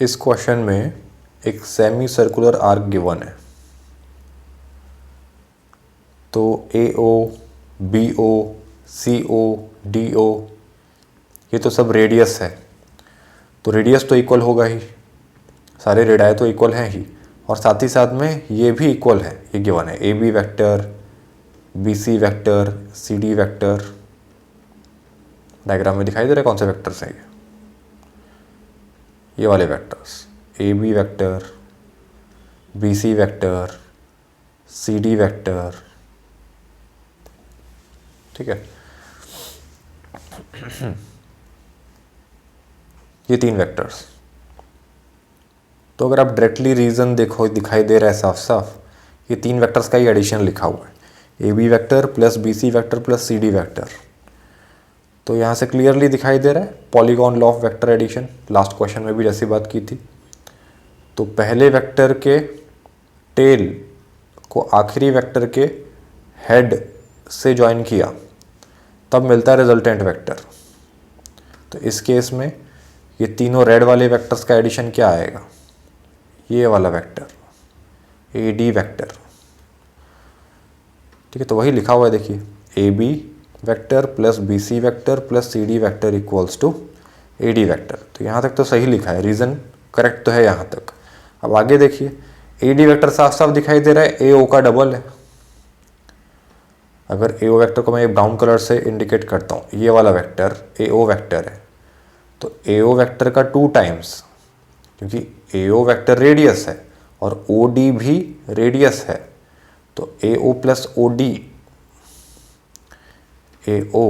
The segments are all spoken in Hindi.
इस क्वेश्चन में एक सेमी सर्कुलर आर्क गिवन है, तो AO, BO, CO, DO ये तो सब रेडियस है, तो रेडियस तो इक्वल होगा ही, सारे रेडियाई तो इक्वल हैं ही, और साथ ही साथ में ये भी इक्वल है, ये गिवन है AB vector, BC vector, CD vector. Diagram में दिखाई दे रहा है कौन से वेक्टर्स हैं ये वाले vectors, AB vector, BC vector, CD vector, ठीक है। ये 3 वेक्टर्स। तो अगर आप डायरेक्टली रीजन देखो, दिखाई दे रहा है साफ साफ, ये 3 वेक्टर्स का ही एडिशन लिखा हुआ है, AB vector plus BC vector plus CD vector. तो यहाँ से क्लियरली दिखाई दे रहा है polygon law of vector addition, last question में भी जैसी बात की थी। तो पहले वेक्टर के टेल को आखिरी वेक्टर के हेड से ज्वाइन किया तब मिलता है रिजल्टेंट वेक्टर। तो इस केस में ये तीनों रेड वाले वेक्टर्स का एडिशन क्या आएगा, ये वाला वेक्टर AD वेक्टर, ठीक है। तो वही लिखा हुआ है, देखिए AB vector plus BC vector plus CD vector equals to AD vector. तो यहाँ तक तो सही लिखा है, रीज़न करेक्ट तो है यहाँ तक। अब आगे देखिए, AD वेक्टर साफ साफ दिखाई दे रहा है, AO का डबल है। अगर AO वेक्टर को मैं ब्राउन कलर से इंडिकेट करता हूँ, ये वाला वेक्टर AO वेक्टर है, तो AO वेक्टर का 2 टाइम्स, क्योंकि AO वेक्टर रेडियस है और OD भी रेडियस है, तो AO plus OD, AO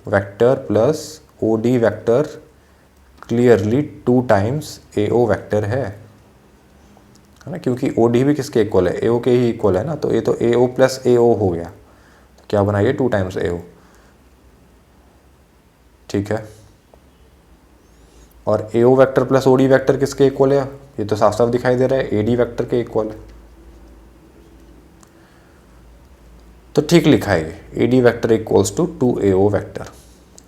vector plus OD vector clearly 2 times AO vector है ना, क्योंकि OD भी किसके इक्वल है, AO के ही इक्वल है ना। तो ये तो AO प्लस AO हो गया, तो क्या बना ये 2 टाइम्स AO, ठीक है। और AO vector plus OD vector किसके इक्वल है, ये तो साफ साफ दिखाई दे रहा है AD वेक्टर के इक्वल है। तो ठीक लिखा है ये AD vector equals to 2AO vector.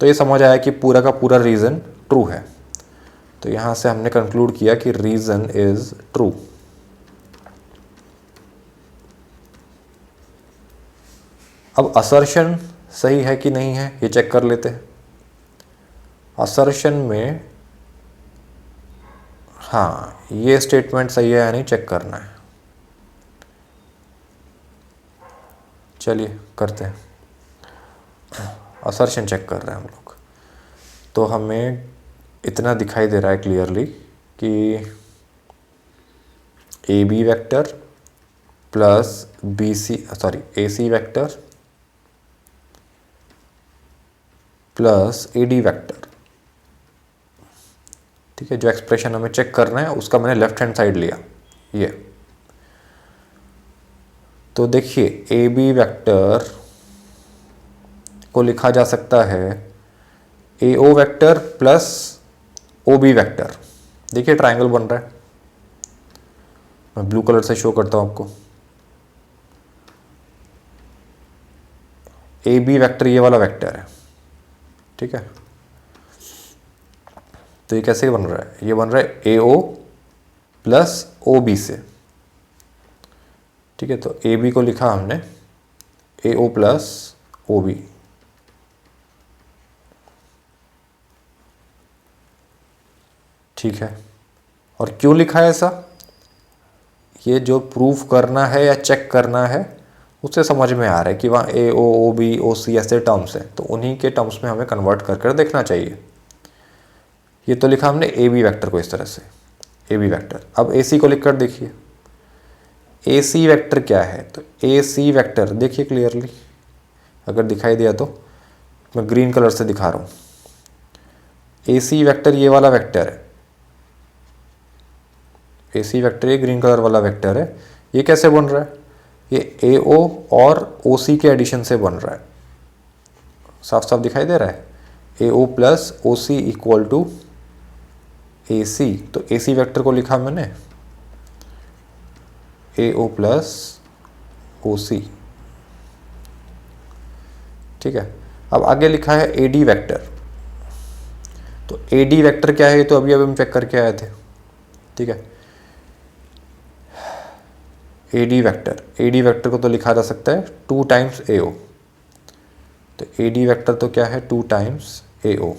तो ये समझ आया कि पूरा का पूरा रीज़न ट्रू है। तो यहाँ से हमने कंक्लूड किया कि रीज़न इज ट्रू। अब असर्शन सही है कि नहीं है ये चेक कर लेते हैं। असर्शन में हाँ, ये स्टेटमेंट सही है या नहीं चेक करना है। चलिए करते हैं, असर्शन चेक कर रहे हैं हम लोग। तो हमें इतना दिखाई दे रहा है क्लियरली कि AB vector plus AC vector plus AD vector, ठीक है। जो एक्सप्रेशन हमें चेक करना है उसका मैंने लेफ्ट हैंड साइड लिया ये। तो देखिए AB वेक्टर को लिखा जा सकता है AO vector plus OB vector. देखिए ट्रायंगल बन रहा है, मैं ब्लू कलर से शो करता हूं आपको। AB वेक्टर ये वाला वेक्टर है, ठीक है। तो ये कैसे बन रहा है, ये बन रहा है AO प्लस OB से, ठीक है। तो AB को लिखा हमने AO प्लस OB, ठीक है। और क्यों लिखा है ऐसा, ये जो प्रूफ करना है या चेक करना है उससे समझ में आ रहा है कि वहाँ AO, OB, OC ऐसे टर्म्स हैं, तो उन्हीं के टर्म्स में हमें कन्वर्ट कर कर देखना चाहिए। ये तो लिखा हमने AB वेक्टर को इस तरह से, AB वेक्टर। अब AC को लिख कर देखिए, AC वेक्टर क्या है, तो AC वेक्टर देखिए क्लियरली, अगर दिखाई दिया तो मैं ग्रीन कलर से दिखा रहा हूँ। AC वेक्टर ये वाला वेक्टर है, AC वेक्टर ये ग्रीन कलर वाला वेक्टर है। ये कैसे बन रहा है, ये AO और OC के एडिशन से बन रहा है, साफ साफ दिखाई दे रहा है। AO plus OC equal to AC, तो AC वेक्टर को लिखा मैंने AO प्लस OC, ठीक है। अब आगे लिखा है AD वेक्टर, तो AD वेक्टर क्या है ये तो अभी हम चेक करके आए थे, ठीक है। एडी वेक्टर को तो लिखा जा सकता है 2 टाइम्स AO, तो एडी वेक्टर तो क्या है 2 टाइम्स AO,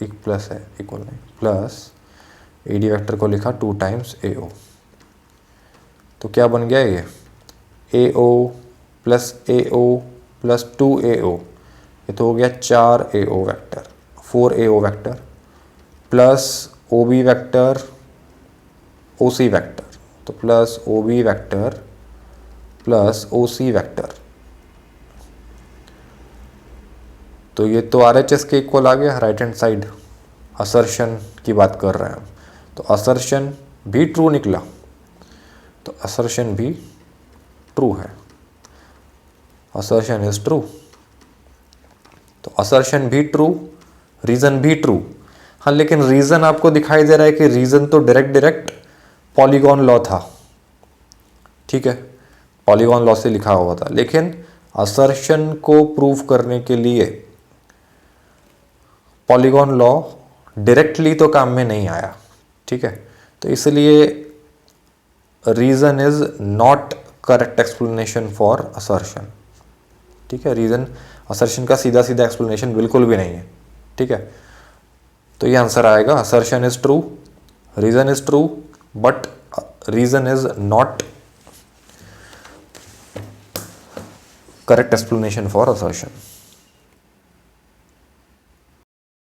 एक प्लस है इक्वल नहीं, प्लस एडी वेक्टर को लिखा 2 टाइम्स AO, तो क्या बन गया ये AO plus AO plus 2AO, ये तो हो गया 4AO vector, 4AO vector plus OB vector OC vector, तो plus OB vector plus OC vector, तो ये तो RHS के इक्वल आ गया राइट हैंड साइड। असर्शन की बात कर रहे हैं हम, तो असर्शन भी ट्रू निकला, तो असर्शन भी ट्रू है, असर्शन इज ट्रू, तो असर्शन भी ट्रू, रीजन भी ट्रू। हाँ, लेकिन रीजन आपको दिखाई दे रहा है कि रीजन तो डायरेक्ट पॉलीगॉन लॉ था, ठीक है, पॉलीगॉन लॉ से लिखा हुआ था, लेकिन असर्शन को प्रूव करने के लिए पॉलीगॉन लॉ डायरेक्टली तो काम में नहीं आया, ठीक है, तो इसलिए reason is not correct explanation for assertion, ठीक है, रीजन असर्शन का सीधा सीधा एक्सप्लेनेशन बिल्कुल भी नहीं है, ठीक है, तो ये आंसर आएगा assertion is true, reason is true, but reason is not correct explanation for assertion.